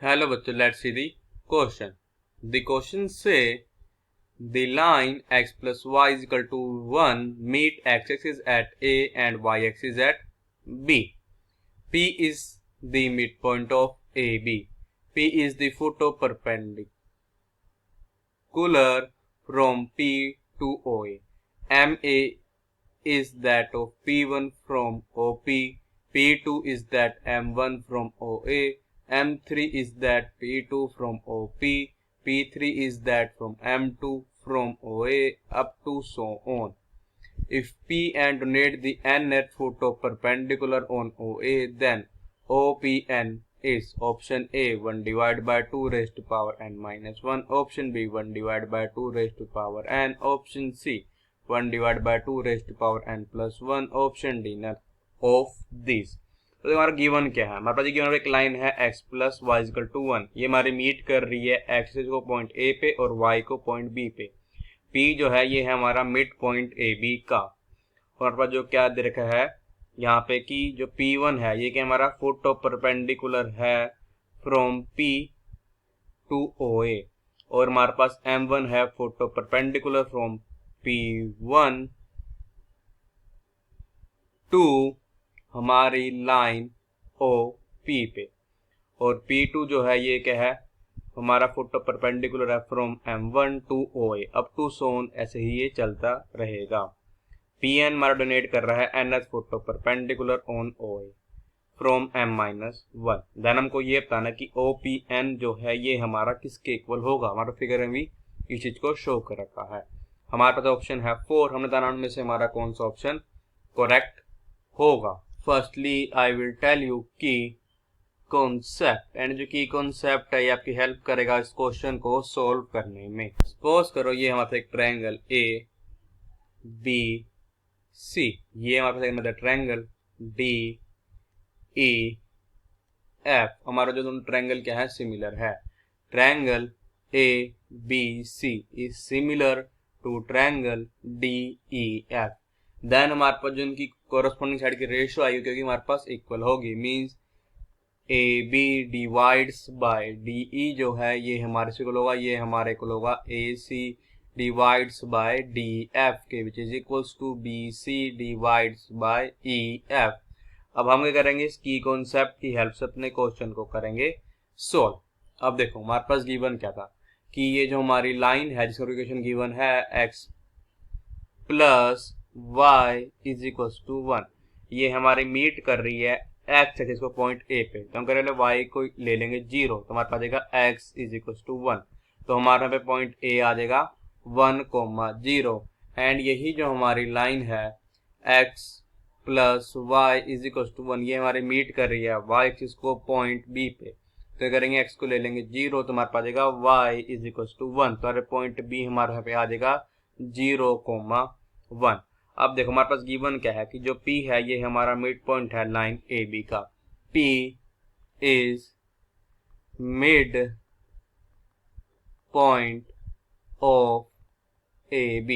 Hello bachcho, let's see the question. The question say the line x plus y is equal to 1 meet x-axis at A and y-axis at B. P is the midpoint of AB. P is the photo perpendicular from P to OA. MA is that of P1 from OP. P2 is that M1 from OA. M3 is that P2 from OP. P3 is that from M2 from OA up to so on. If P and donate the nth photo perpendicular on OA, then OPN is option A 1 divided by 2 raised to power n minus 1, option B 1 divided by 2 raised to power n, option C 1 divided by 2 raised to power n plus 1, option D none of this. तो हमारा given क्या है, हमारे पास given एक line है x plus y equal to 1। ये हमारी मीट कर रही है x को पॉइंट A पे और y को पॉइंट B पे। P जो है ये है हमारा मिड पॉइंट AB का। और हमारे पास जो क्या दे रखा है यहाँ पे कि जो P1 है ये क्या हमारा फोटो परपेंडिकुलर है फ्रॉम P टू OA, और हमारे पास M1 है photo perpendicular from P1 to हमारी लाइन OP पे, और P2 जो है ये क्या है हमारा फोटो परपेंडिकुलर है from M1 to OA up to सोन, ऐसे ही ये चलता रहेगा। Pn हमारा डोनेट कर रहा है nth photo perpendicular on OA from M-1। Then हमको ये बताना कि OPN जो है ये हमारा किसके इक्वल होगा। हमारा फिगर में भी इस चीज को शो कर रखा है। हमारे पास ऑप्शन है 4, हमने बताना उनमें से हमारा कौन सा ऑप्शन करेक्ट होगा। Firstly I will tell you की कॉन्सेप्ट, एंड जो की कॉन्सेप्ट है ये आपकी हेल्प करेगा इस क्वेश्चन को सॉल्व करने में। सपोज करो ये हमारे एक ट्रायंगल ABC, ये हमारे पास एक ट्रायंगल DEF। हमारा जो दोनों ट्रायंगल क्या है सिमिलर है। Triangle ABC is similar to triangle DEF। Then हमारे पास जो इनकी कोरस्पोंडिंग साइड की रेशियो आएगी क्योंकि हमारे पास इक्वल होगी, means AB divides bye DE जो है ये हमारे से इक्वल होगा, ये हमारे इक्वल होगा AC डिवाइड्स बाय DF के, which is equals to BC divides by EF। अब हम क्या करेंगे, इसकी कॉन्सेप्ट की हेल्प से अपने क्वेश्चन को करेंगे सोल्व। अब देखो हमारे पास गिवन क्या था कि ये जो हमारी लाइन है जिसका इक्वेशन गिवन है x plus y is equal to 1, ये हमारी मीट कर रही है x एक्सिस को पॉइंट A पे। तो हम करेंगे y को ले लेंगे 0, तो हमारे पास आएगा x इज इक्वल टू 1। तो हमारे पे पॉइंट A आ जाएगा 1,0, एंड यही जो हमारी लाइन है x plus y is equal to 1 ये हमारी मीट कर रही है y एक्सिस को पॉइंट B पे। तो करेंगे x को ले लेंगे 0, तो हमारे पास आएगा y इज इक्वल टू 1। तो हमारे पॉइंट B हमारे यहाँ पे आ जाएगा 0,1। अब देखो हमारे पास गिवन क्या है कि जो P है ये हमारा मिड पॉइंट है लाइन AB का। P is mid point of AB।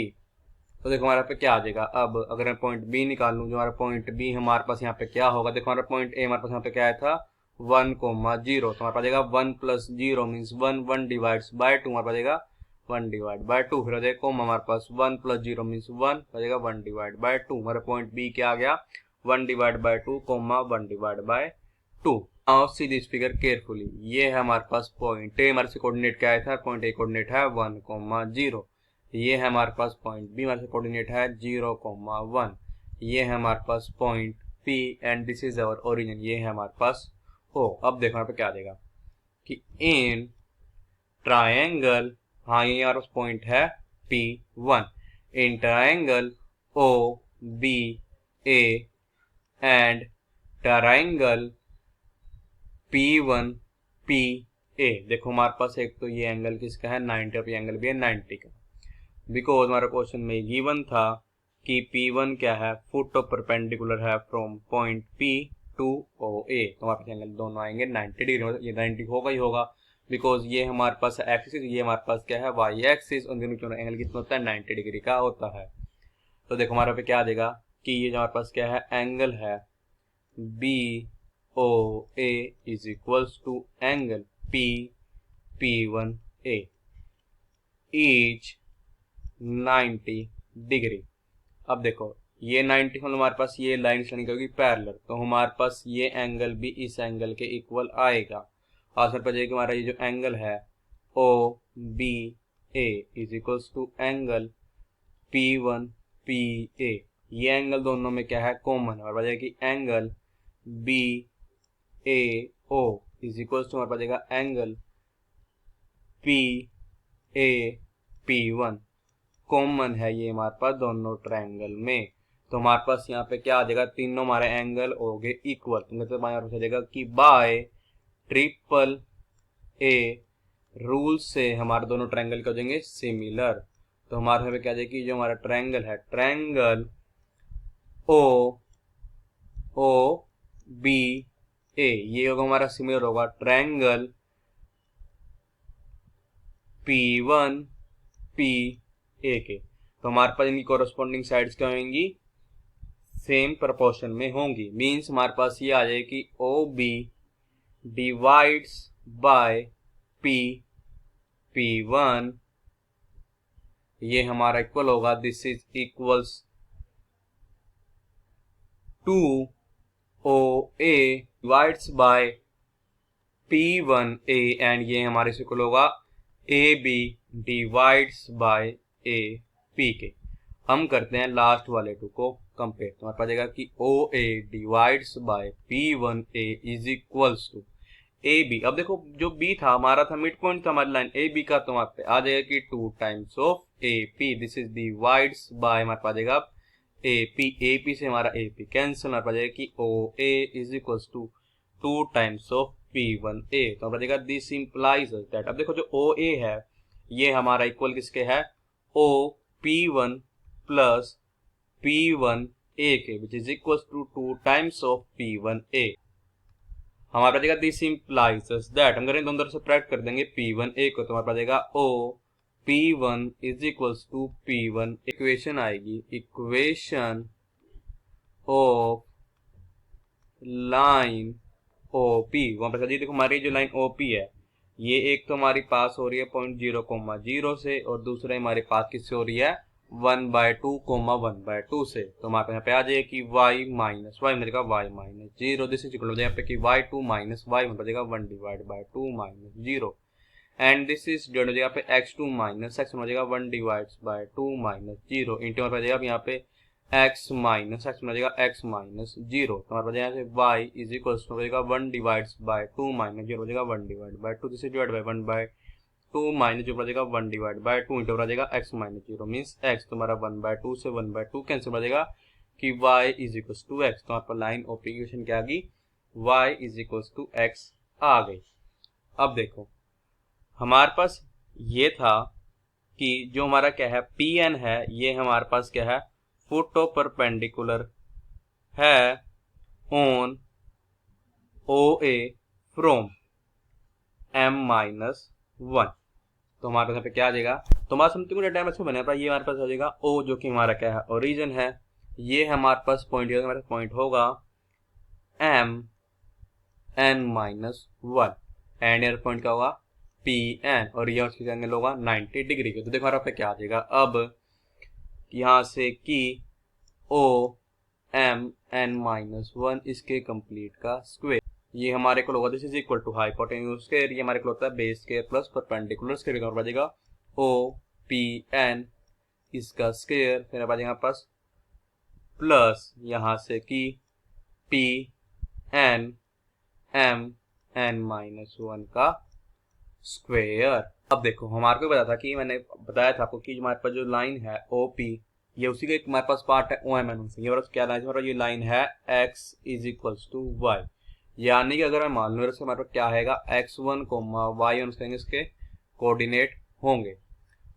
तो देखो हमारे पे क्या आ जाएगा। अब अगर मैं पॉइंट B निकाल लूँ, जो हमारा पॉइंट B हमारे पास यहाँ पे क्या होगा, देखो हमारा पॉइंट A हमारे पास यहाँ पे क्या आया था 1,0, तो हमारे पास आएगा 1 प्लस 0 मीन्स 1, 1 डिवाइड्स बाय 2 हमारे पास आएगा 1 डिवाइड बाय 2। फिर देखो हमारे पास 1 प्लस 0 मीन्स 1 हो जाएगा 1 डिवाइड बाय 2। हमारे पॉइंट B क्या आ गया 1 divide by 2, 1 divide by 2। Now see this figure carefully. ये है हमारे पास पॉइंट A, हमारे से कोऑर्डिनेट क्या आया था, पॉइंट A कोऑर्डिनेट है 1,0। ये है हमारे पास पॉइंट B, हमारे से कोऑर्डिनेट है 0,1। ये है हमारे पास point P and this is our origin, ये है हमारे पास O। अब देखो यहाँ पे क्या आ जाएगा कि इन ट्रायंगल, हाँ ये हमारे पास पॉइंट है P1, in triangle OBA and triangle P1PA। देखो हमारे पास एक तो ये एंगल किसका है 90, और ये एंगल भी है 90 का। बिकॉज हमारे क्वेश्चन में गिवन था कि P1 क्या है फोटो परपेंडिकुलर है from point P to OA, तो हमारे पास एंगल दोनों आएंगे 90 डिग्री। ये 90 होगा ही होगा बिकॉज ये हमारे पास एक्सिस, ये हमारे पास क्या है वाई एक्सिस, उन दोनों एंगल कितना होता है 90 डिग्री का होता है। तो देखो हमारे पे क्या आ जाएगा कि ये जो हमारे पास क्या है एंगल है BOA is equals to angle P1A each 90 degree. अब देखो ये 90 मतलब हमारे पास ये लाइन स्टैंडिंग होगी पैरेलल, तो हमारे पास ये एंगल भी इस एंगल के इक्वल आएगा। और सर पर हमारा ये जो एंगल है OBA is equals to angle P1PA, ये एंगल दोनों में क्या है कॉमन है, और बजाय कि angle BAO is equals to हमारे पास जाएगा एंगल PAP1, कॉमन है ये हमारे पास दोनों ट्रायंगल में। तो हमारे पास यहाँ पे क्या आ जाएगा, तीनों हमारे एंगल हो गए इक्वल। तो मतलब हमारे पास आ जाएगा कि बाय ट्रिपल ए रूल से हमारे दोनों ट्रायंगल क्या हो जाएंगे सिमिलर। तो हमारे यहाँ पे क्या आ जाएगी, जो हमारा ट्रायंगल है ट्रायंगल OBA ये होगा हमारा सिमिलर होगा ट्रायंगल P1PA के। तो हमारे पास इनकी कोरस्पॉन्डिंग साइड्स क्या होंगी, सेम प्रोपोर्शन में होंगी। मींस हमारे पास ये आ जाएगी कि OB डिवाइड्स बाय P1 ये हमारा इक्वल होगा, this is equals to OA divides by P1A and ये हमारे से इक्वल होगा AB डिवाइड्स बाय AP के। हम करते हैं लास्ट वाले टू को कंपेयर। तो हमारे पास जाएगा कि OA divides by P1A is equals to AB। अब देखो जो B था हमारा था मिड पॉइंट था हमारी लाइन AB का, तो वहां पे आ जाएगा कि 2 times of AP, this is divides bye हमारे पास जाएगा AP से हमारा AP कैंसिल, हमारे पास जाएगा कि OA is equals to 2 times of P1A। तो हमारा जाएगा दिस इंप्लाइज दैट। अब देखो जो OA है ये हमारा इक्वल किसके है OP1 प्लस P1A के, which is equal to 2 times of P1A। हमारे पास जाएगा दिस इंप्लाइज दैट, हम करें दोनों तरफ से सब्ट्रैक्ट कर देंगे P1A को, तो हमारे पास जाएगा OP1 is equals to P1। Equation आएगी इक्वेशन ऑफ लाइन OP। वहां पर देखो हमारी जो लाइन OP है ये एक तो हमारी पास हो रही है 0.0,0 से, और दूसरा हमारे पास किससे हो रही है 1/2, से। तो हमारे यहाँ पे आ जाएगा कि y माइनस y मिलेगा y minus 0, this is equal हो जाएगा कि y2 माइनस y मतलब जाएगा 1 डिवाइड बाय 2 माइनस 0, एंड दिस इज डिवाइड हो जाएगा पे x2 माइनस x हो जाएगा 1 डिवाइड बाय 2 माइनस 0 इंटू हमारे पास जाएगा यहाँ पे x माइनस x हो जाएगा x माइनस 0। तो हमारे पास यहाँ से y इज इक्वल हो जाएगा 1 डिवाइड बाय 2 माइनस 0 हो जाएगा 1 divide by 2, this is divide by 1 by 2 माइनस 0 हो जाएगा 1 डिवाइड बाय 2 इंटू हो जाएगा x माइनस 0 मीन्स x, तुम्हारा 1/2 से 1/2 कैंसिल हो जाएगा कि y is equal to x। तो यहाँ पर लाइन OP इक्वेशन क्या आ गई y is equal to x आ गई। अब देखो हमारे पास ये था कि जो हमारा क्या है PN है ये हमारे पास क्या है फोटो परपेंडिकुलर है ऑन OA फ्रॉम M-1। तो हमारे पास यहाँ पे क्या आ जाएगा, तो हमारा समथिंग डायमेंशन बने ये हमारे पास आ जाएगा O जो कि हमारा क्या है ओरिजिन है, ये हमारे पास पॉइंट हमारे पास पॉइंट होगा MN-1 एंड एयर पॉइंट क्या होगा PN, और ये उसके एंगल होगा 90 डिग्री के। तो देखो हमारे पे क्या आ जाएगा अब यहाँ से कि OMN-1 इसके कंप्लीट का स्क्वायर, ये हमारे को होगा this is equal to hypotenuse square, ये हमारे को होता है base square plus perpendicular square का बचेगा OPN इसका स्क्वायर, फिर बचेगा पास प्लस यहाँ से कि PN MN-1 का स्क्वायर। अब देखो हमारे को बताया था कि मैंने बताया था आपको कि हमारे पास जो लाइन है OP ये उसी का एक हमारे पास पार्ट है OMN से, ये क्या लाइन है, ये लाइन है x is equals to y, यानी कि अगर मैं मान लूँ हमारे पास क्या आएगा x1, y1 कहेंगे इसके कोऑर्डिनेट होंगे।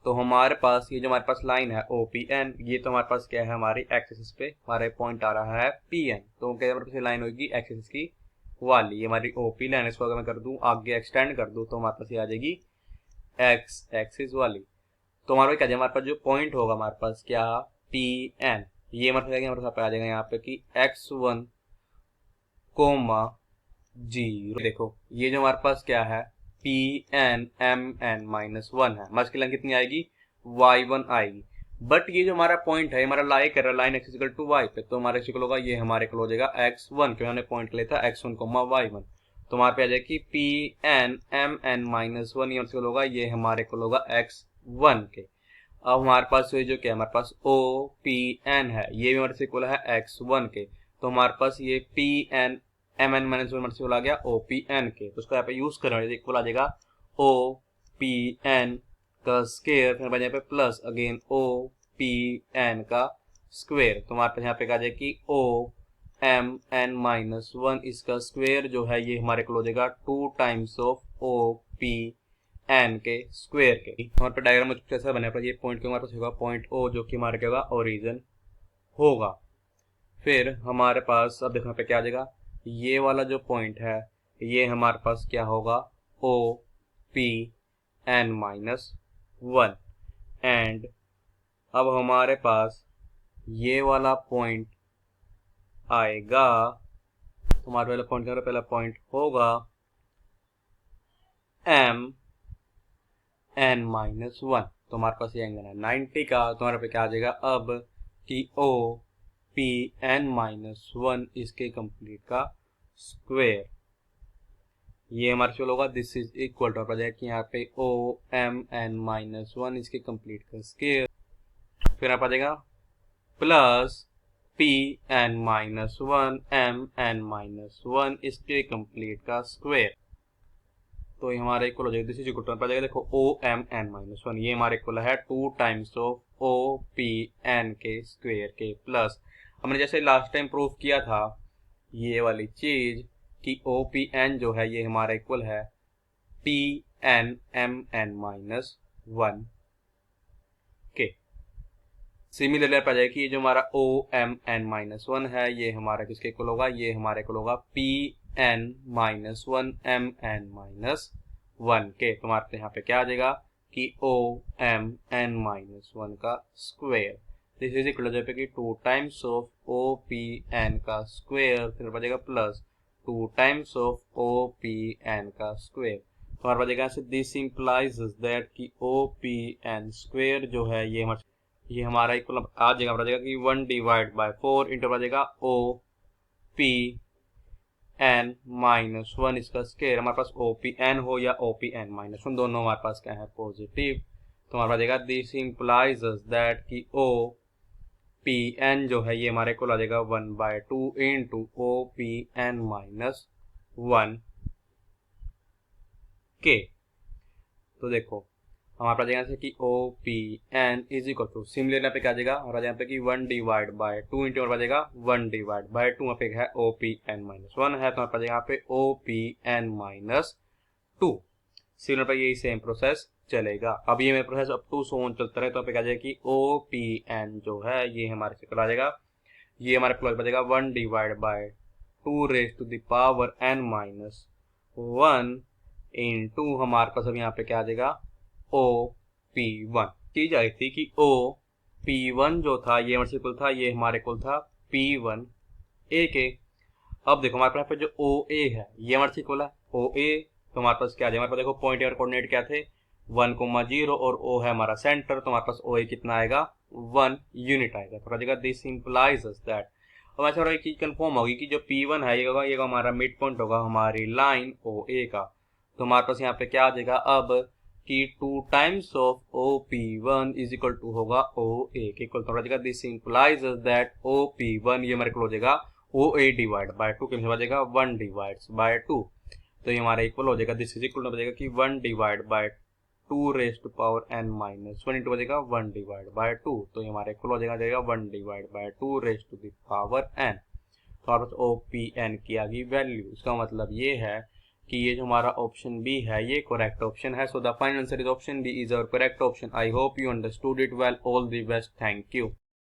तो हमारे पास ये जो हमारे पास लाइन है OPN ये तो हमारे पास क्या है हमारी एक्सिस पे हमारे पॉइंट आ रहा है PN, तो क्या हमारे पास लाइन होगी एक्सिस की वाली, ये हमारी OP लाइन, इसको अगर मैं कर दूं आगे एक्सटेंड कर दूं तो हमारे पास ये आ जाएगी x एक्सिस वाली। तो हमारे पास क्या हमारे पास जो पॉइंट होगा हमारे पास क्या PN, ये हमारे पास आ जाएगा यहाँ पे कि x1, 0। देखो ये जो हमारे पास क्या है P N M N minus 1 है। मास की लेंथ कितनी आएगी, y1 आएगी। बट ये जो हमारा पॉइंट है हमारा लाई कर रहा है line x equal to y पे, तो हमारा इक्वल होगा ये हमारे इक्वल हो जाएगा x1, क्योंकि हमने पॉइंट लिया था x1, y1। तो हमारे पे आ जाएगी P N M N minus 1, ये इक्वल होगा ये हमारे इक्वल होगा x1 के। अब हमारे पास जो क्या है, हमारे पास ओ पी एन है, ये भी हमारे से इक्वल है x1 के। तो हमारे पास ये P N M N minus 1 हमारे से आ गया ओ पी एन के। तो उसको यहाँ पे यूज करेंगे, इक्वल आ जाएगा ओ पी एन का स्क्वायर, फिर बन पे plus again O P N का स्क्वायर। तो हमारे पास यहाँ पे आ जाएगा कि ओ एम एन माइनस 1 इसका स्क्वायर जो है ये हमारे को हो जाएगा 2 times of O P N के स्क्वायर के। हमारे पास डायग्राम कैसा बने पर ये पॉइंट हमारे पास होगा पॉइंट ओ, जो कि हमारे क्या होगा ओरिजिन होगा। फिर हमारे पास अब देखो पे क्या आ जाएगा, ये वाला जो पॉइंट है ये हमारे पास क्या होगा O P N minus 1। And अब हमारे पास ये वाला पॉइंट आएगा, हमारे वाला पॉइंट पहला पॉइंट होगा एम एन माइनस 1। तो हमारे पास ये एंगल है 90 का। तो हमारे पे क्या आ जाएगा अब कि ओ पी एन माइनस 1 इसके कंप्लीट का स्क्वायर, ये हमारे चलो होगा दिस इज इक्वल टू कि यहाँ पे ओ एम एन माइनस 1 इसके कंप्लीट का स्क्वायर, फिर आप आ जाएगा plus P N minus 1 M N minus 1 इसके कंप्लीट का स्क्वायर। तो ये हमारे इक्वल हो जाएगा दिस इज इक्वल टू आ जाएगा देखो ओ एम एन माइनस 1, ये हमारे इक्वल है 2 times of O P N के स्क्वायर के प्लस हमने जैसे लास्ट टाइम प्रूव किया था ये वाली चीज कि ओ पी एन जो है ये हमारा इक्वल है P N M N minus 1 के। सिमिलरली पा जाएगा कि ये जो हमारा ओ एम एन माइनस 1 है ये हमारा किसके इक्वल होगा, ये हमारे इक्वल होगा P N minus 1 M N minus 1 के। तो हमारे यहाँ पे क्या आ जाएगा कि ओ एम एन माइनस 1 का स्क्वायर, दिस इज इक्वल हो कि 2 times of O P N का स्क्वायर, फिर बचेगा plus 2 times of O P N का स्क्वायर। तो हमारे पास यहाँ से दिस इंप्लाइज दैट कि ओ पी एन स्क्वायर जो है ये हमारा इक्वल आ जाएगा कि 1 डिवाइड बाय 4 इंटू आ जाएगा ओ पी एन माइनस 1 इसका स्क्वायर। हमारे पास ओ पी एन हो या ओ पी एन माइनस 1 दोनों हमारे पास क्या है पॉजिटिव। तो हमारे पास जाएगा दिस इंप्लाइज दैट कि ओ पी एन जो है ये हमारे को आ जाएगा 1/2 into O P N minus 1 के। तो देखो हमारे पास यहाँ से कि O P N is equal to similar यहाँ पे क्या आ जाएगा हमारा यहाँ पे कि 1 डिवाइड बाय 2 इंटू हमारे पास जाएगा 1 डिवाइड बाय 2 यहाँ पे है ओ पी एन माइनस 1 है, तो हमारे पास यहाँ पे O P N minus 2। Similar पे यही सेम प्रोसेस चलेगा। अब ये मेरा process up to so on चलता रहे, तो पे क्या जाएगा कि ओ पी एन जो है ये हमारे से आ जाएगा, ये हमारे प्लस बचेगा 1 divide by 2 raise to the power n minus 1 into हमारे पास अब यहाँ पे क्या आ जाएगा ओ पी 1। चीज आई थी कि ओ पी 1 जो था ये हमारे इक्वल था, ये हमारे इक्वल था पी 1 ए के। अब देखो हमारे पास जो ओ ए है ये हमारे इक्वल है ओ ए, तो हमारे पास क्या आ जाएगा हमारे पास देखो पॉइंट और कोऑर्डिनेट क्या थे 1,0 और ओ है हमारा सेंटर, तो हमारे पास ओ ए कितना आएगा 1 यूनिट आएगा। तो आएगा दिस इंप्लाइज दैट। अब ऐसा एक चीज कंफर्म होगी कि जो P1 है ये हमारा मिड पॉइंट होगा हमारी लाइन ओ ए का। तो हमारे पास यहाँ पे क्या आ जाएगा अब कि 2 times of O P 1 is equal to होगा ओ ए के इक्वल। तो आ जाएगा this implies that O P 1 ये हमारे को हो जाएगा ओ ए डिवाइड बाय 2 के हो जाएगा 1 डिवाइड बाय 2, तो ये हमारा इक्वल हो जाएगा दिस इज इक्वल हो जाएगा कि 1 divide by 2 raise to power n minus 1 into बचेगा 1 डिवाइड बाय 2, तो ये हमारा इक्वल हो जाएगा 1 divide by 2 raise to the power n। तो हमारे पास ओ पी एन की आ गई वैल्यू। इसका मतलब ये है कि ये जो हमारा ऑप्शन बी है ये करेक्ट ऑप्शन है। So the final answer is option B is our correct option. I hope you understood it well. All the best, thank you.